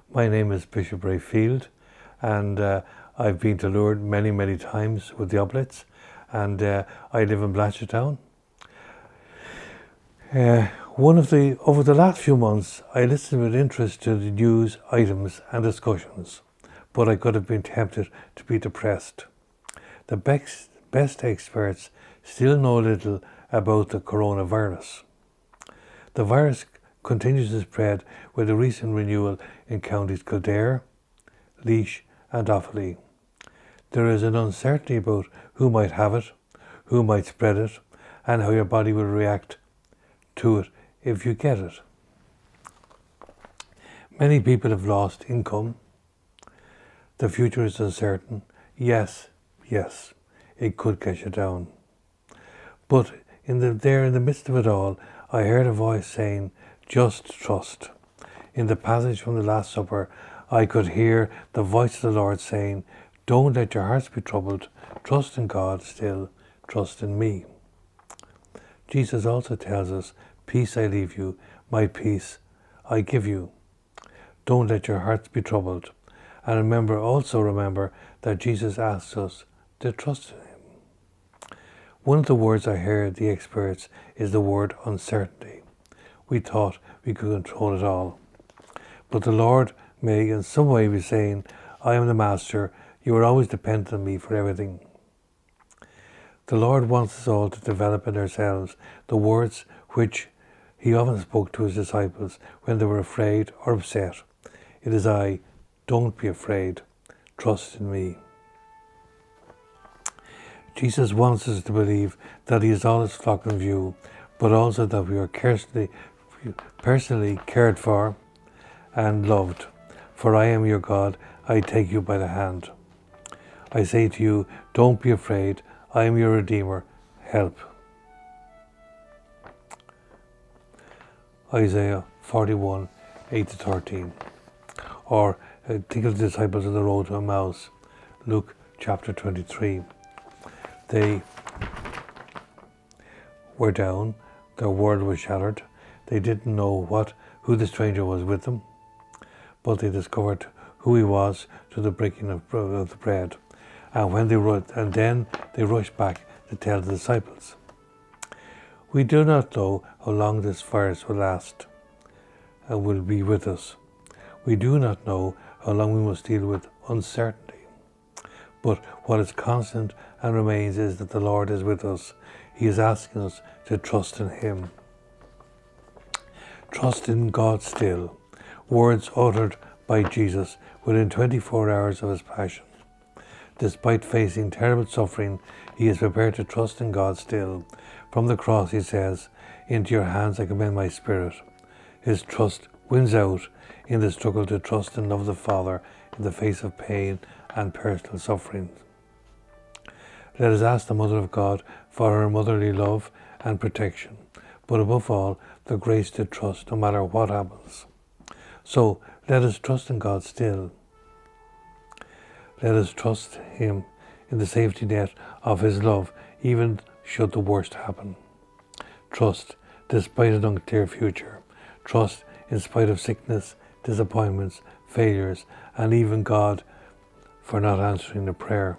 My name is Bishop Rayfield, and I've been to Lourdes many times with the Oblates, and I live in Blanchardstown. Over the last few months, I listened with interest to the news items and discussions, but I could have been tempted to be depressed. The best experts still know little about the coronavirus. The virus continues to spread with a recent renewal in counties Kildare, Laois and Offaly. There is an uncertainty about who might have it, who might spread it, and how your body will react to it if you get it. Many people have lost income. The future is uncertain. Yes, it could get you down. But in the midst of it all, I heard a voice saying, "Just trust." In the passage from the Last Supper, I could hear the voice of the Lord saying, "Don't let your hearts be troubled. Trust in God still. Trust in me." Jesus also tells us, "Peace I leave you, my peace I give you." Don't let your hearts be troubled. And also remember that Jesus asks us to trust in him. One of the words I heard the experts is the word uncertainty. We thought we could control it all. But the Lord may in some way be saying, "I am the Master, you are always dependent on me for everything." The Lord wants us all to develop in ourselves the words which he often spoke to his disciples when they were afraid or upset. It is I, don't be afraid, trust in me. Jesus wants us to believe that he has all his flock in view, but also that we are personally cared for and loved. For I am your God, I take you by the hand. I say to you, don't be afraid, I am your Redeemer, help. Isaiah 41, 8-13. Or think of the disciples on the road to Emmaus, Luke chapter 23. They were down, their world was shattered, they didn't know who the stranger was with them, but they discovered who he was to the breaking of the bread. And then they rushed back to tell the disciples. We do not know how long this virus will last and will be with us. We do not know how long we must deal with uncertainty. But what is constant and remains is that the Lord is with us. He is asking us to trust in him. Trust in God still. Words uttered by Jesus within 24 hours of his passion. Despite facing terrible suffering, he is prepared to trust in God still. From the cross he says, "Into your hands I commend my spirit." His trust wins out in the struggle to trust and love the Father in the face of pain and personal suffering. Let us ask the Mother of God for her motherly love and protection, but above all, the grace to trust no matter what happens. So let us trust in God still. Let us trust him in the safety net of his love, even should the worst happen. Trust despite an unclear future. Trust in spite of sickness, disappointments, failures, and even God for not answering a prayer.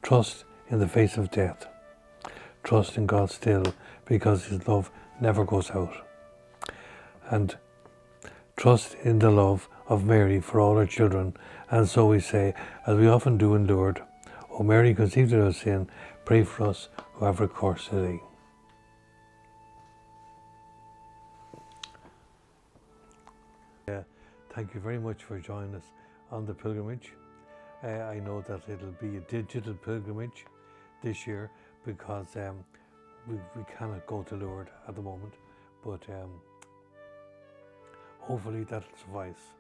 Trust in the face of death. Trust in God still, because his love never goes out. And trust in the love of Mary for all her children. And so we say, as we often do in Lourdes, O Mary, conceived without sin, pray for us who have recourse to thee. Thank you very much for joining us on the pilgrimage. I know that it'll be a digital pilgrimage this year because we cannot go to Lourdes at the moment, but hopefully that'll suffice.